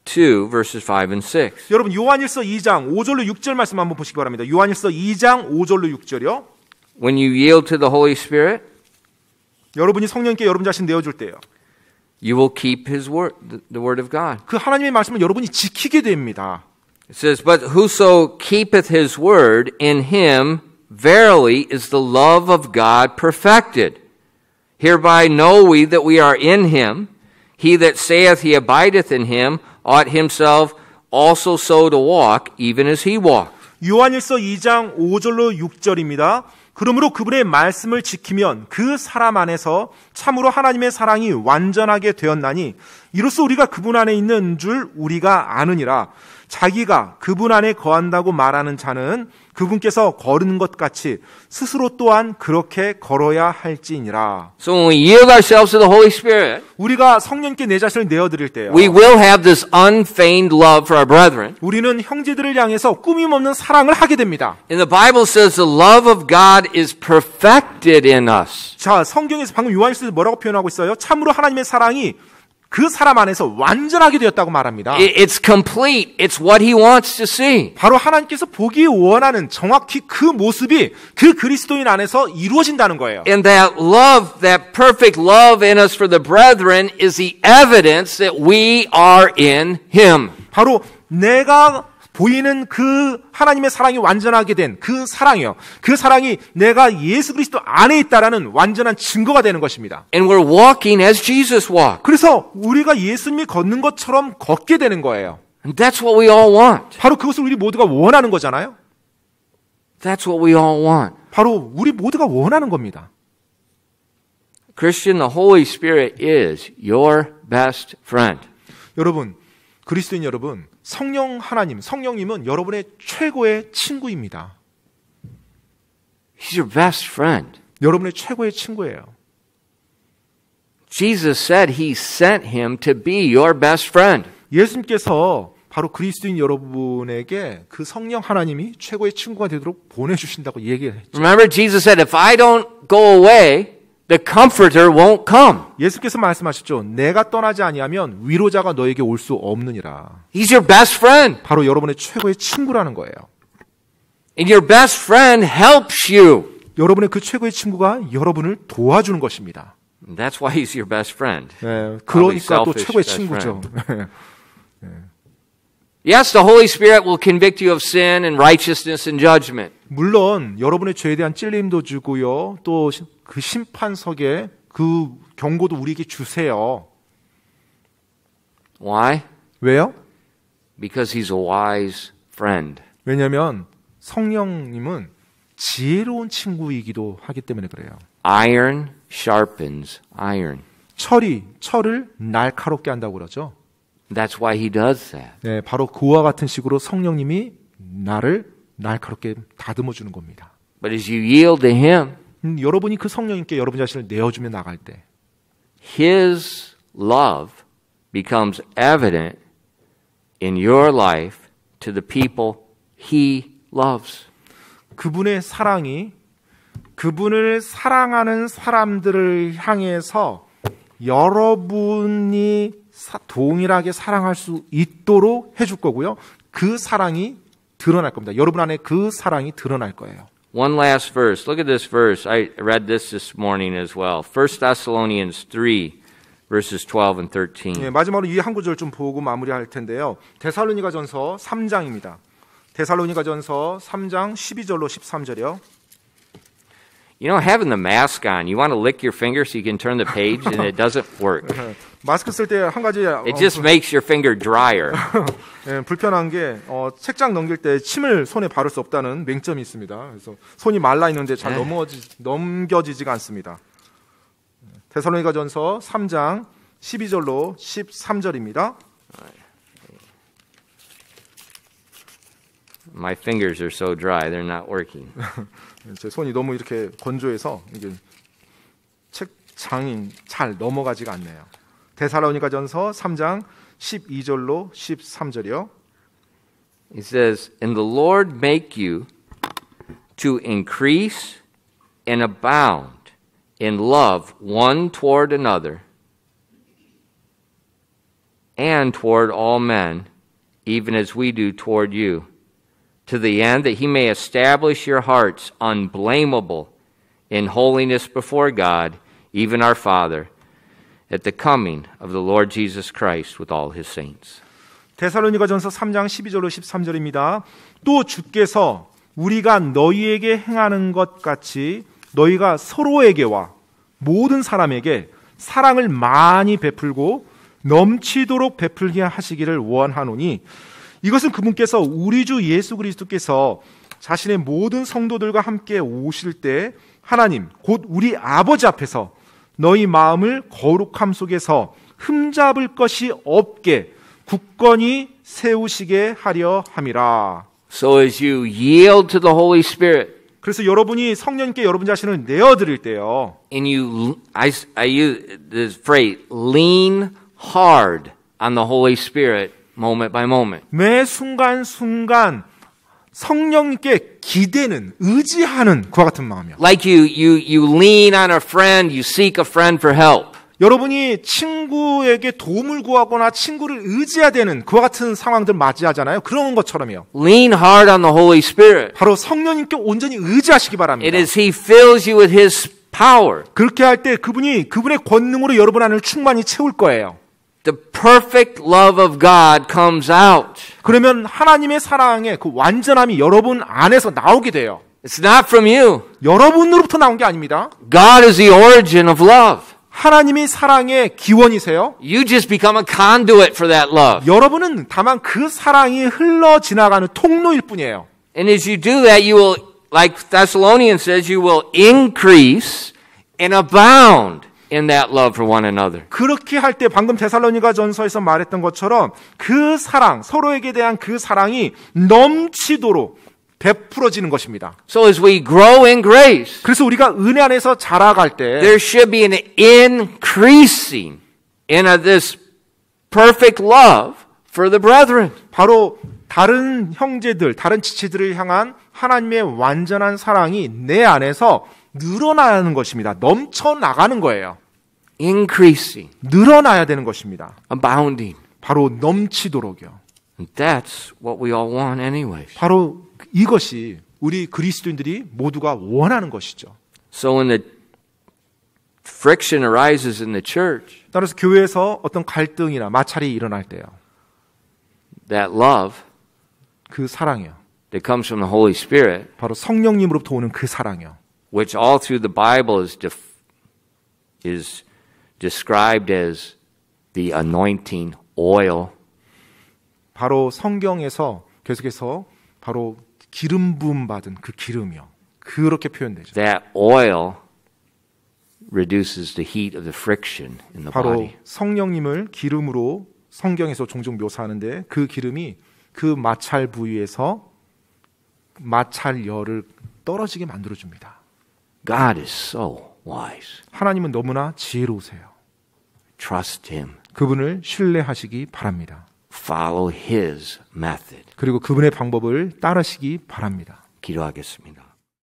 2, verses 5 and 6. 여러분 요한일서 2장 5절로 6절 말씀 한번 보시기 바랍니다. 요한일서 2장 5절로 6절이요. When you yield to the Holy Spirit, 여러분이 성령님께 여러분 자신 내어줄 때요. you will keep His word, the word of God. 그 하나님의 말씀을 여러분이 지키게 됩니다. It says, But whoso keepeth His word, in him verily is the love of God perfected. Hereby know we that we are in Him. He that saith he abideth in Him ought himself also so to walk, even as He walked. 요한일서 2장 5절로 6절입니다. 그러므로 그분의 말씀을 지키면 그 사람 안에서 참으로 하나님의 사랑이 완전하게 되었나니 이로써 우리가 그분 안에 있는 줄 우리가 아느니라. 자기가 그분 안에 거한다고 말하는 자는 그분께서 걸은 것 같이 스스로 또한 그렇게 걸어야 할지니라. So when we yield ourselves to the Holy Spirit, 우리가 성령께 내 자신을 내어드릴 때요, we will have this unfeigned love for our brethren. 우리는 형제들을 향해서 꾸밈없는 사랑을 하게 됩니다. And the Bible says the love of God is perfected in us. 자, 성경에서 방금 요한일서에서 뭐라고 표현하고 있어요? 참으로 하나님의 사랑이 그 사람 안에서 완전하게 되었다고 말합니다. It's complete. It's what He wants to see. 바로 하나님께서 보기 원하는 정확히 그 모습이 그 그리스도인 안에서 이루어진다는 거예요. And that love, that perfect love in us for the brethren is the evidence that we are in Him. 바로 내가 보이는 그 하나님의 사랑이 완전하게 된 그 사랑이요. 그 사랑이 내가 예수 그리스도 안에 있다라는 완전한 증거가 되는 것입니다. And we're walking as Jesus walked. 그래서 우리가 예수님이 걷는 것처럼 걷게 되는 거예요. And that's what we all want. 바로 그것을 우리 모두가 원하는 거잖아요. That's what we all want. 바로 우리 모두가 원하는 겁니다. Christian, the Holy Spirit is your best friend. 여러분, 그리스도인 여러분, 성령 하나님, 성령님은 여러분의 최고의 친구입니다. He's your best friend. 여러분의 최고의 친구예요. Jesus said He sent Him to be your best friend. 예수님께서 바로 그리스도인 여러분에게 그 성령 하나님이 최고의 친구가 되도록 보내주신다고 얘기했죠. Remember, Jesus said, if I don't go away, the Comforter won't come. 예수께서 말씀하셨죠. 내가 떠나지 아니하면 위로자가 너에게 올 수 없느니라. He's your best friend. 바로 여러분의 최고의 친구라는 거예요. And your best friend helps you. 여러분의 그 최고의 친구가 여러분을 도와주는 것입니다. And that's why He's your best friend. 네, Probably 그러니까 또 selfish 최고의 best 친구죠. Yes, the Holy Spirit will convict you of sin and righteousness and judgment. 물론 여러분의 죄에 대한 찔림도 주고요. 또 그 심판석에 그 경고도 우리에게 주세요. Why? 왜요? Because He's a wise friend. 왜냐하면 성령님은 지혜로운 친구이기도 하기 때문에 그래요. Iron sharpens iron. 철을 날카롭게 한다고 그러죠. That's why He does that. 네, 바로 그와 같은 식으로 성령님이 나를 날카롭게 다듬어 주는 겁니다. But as you yield to Him, 여러분이 그 성령님께 여러분 자신을 내어주며 나갈 때 His love becomes evident in your life to the people He loves. 그분의 사랑이 그분을 사랑하는 사람들을 향해서 여러분이 동일하게 사랑할 수 있도록 해줄 거고요. 그 사랑이 드러날 겁니다. 여러분 안에 그 사랑이 드러날 거예요. One last verse. Look at this verse. I read this morning as well. 1 Thessalonians 3, verses 12 and 13. 예, 마지막으로 이 한 구절 좀 보고 마무리할 텐데요. 데살로니가전서 3장입니다. 데살로니가전서 3장 12절로 13절이요. You know, having the mask on, you want to lick your finger so you can turn the page, and it doesn't work. 마스크 쓸 때 한 가지 It just makes your finger drier. 예, 불편한 게 책장 넘길 때 침을 손에 바를 수 없다는 맹점이 있습니다. 그래서 손이 말라 있는데 잘 넘겨지지가 않습니다. 데살로니가전서 3장 12절로 13절입니다. My fingers are so dry, they're not working. 제 손이 너무 이렇게 건조해서 이게 책장이 잘 넘어가지가 않네요. 데살로니가전서 3장 12절로 13절이요. It says, "And the Lord make you to increase and abound in love one toward another and toward all men, even as we do toward you, to the end that He may establish your hearts unblameable in holiness before God, even our Father, at the coming of the Lord Jesus Christ with all His saints." 데살로니가전서 3장 12절로 13절입니다. 또 주께서 우리가 너희에게 행하는 것 같이 너희가 서로에게와 모든 사람에게 사랑을 많이 베풀고 넘치도록 베풀게 하시기를 원하노니, 이것은 그분께서 우리 주 예수 그리스도께서 자신의 모든 성도들과 함께 오실 때 하나님 곧 우리 아버지 앞에서 너희 마음을 거룩함 속에서 흠잡을 것이 없게 굳건히 세우시게 하려 함이라. So as you yield to the Holy Spirit, 그래서 여러분이 성령님께 여러분 자신을 내어드릴 때요. and I use this phrase, lean hard on the Holy Spirit moment by moment. 매 순간순간 성령님께 기대는, 의지하는 그와 같은 마음이요. Like you lean on a friend, you seek a friend for help. 여러분이 친구에게 도움을 구하거나 친구를 의지해야 되는 그와 같은 상황들 맞이하잖아요. 그런 것처럼요. Lean hard on the Holy Spirit. 바로 성령님께 온전히 의지하시기 바랍니다. It is He fills you with His power. 그렇게 할 때 그분의 권능으로 여러분 안을 충만히 채울 거예요. The perfect love of God comes out. 그러면 하나님의 사랑의 그 완전함이 여러분 안에서 나오게 돼요. It's not from you. 여러분으로부터 나온 게 아닙니다. God is the origin of love. 하나님이 사랑의 기원이세요. You just become a conduit for that love. 여러분은 다만 그 사랑이 흘러 지나가는 통로일 뿐이에요. And as you do that, you will, like Thessalonians says, you will increase and abound in that love for one another. 그렇게 할 때 방금 데살로니가 전서에서 말했던 것처럼 그 사랑, 서로에게 대한 그 사랑이 넘치도록 베풀어지는 것입니다. So as we grow in grace, 그래서 우리가 은혜 안에서 자라갈 때 there should be an increasing in this perfect love for the brethren. 바로 다른 형제들, 다른 지체들을 향한 하나님의 완전한 사랑이 내 안에서 늘어나는 것입니다. 넘쳐나가는 거예요. Increasing, 늘어나야 되는 것입니다. abounding. 바로 넘치도록요. And that's what we all want anyways. 바로 이것이 우리 그리스도인들이 모두가 원하는 것이죠. So when the friction arises in the church, 따라서 교회에서 어떤 갈등이나 마찰이 일어날 때요. that love 그 사랑이요. that comes from the Holy Spirit, 바로 성령님으로부터 오는 그 사랑이요. which all through the Bible is described as the anointing oil. 바로 성경에서 계속해서 바로 기름 부음 받은 그 기름이요. 그렇게 표현되죠. That oil reduces the heat of the friction in the 바로 body. 성령님을 기름으로 성경에서 종종 묘사하는데 그 기름이 그 마찰 부위에서 마찰 열을 떨어지게 만들어줍니다. God is so wise. 하나님은 너무나 지혜로우세요. Trust Him. 그분을 신뢰하시기 바랍니다. Follow His method. 그리고 그분의 방법을 따르시기 바랍니다. 기도하겠습니다.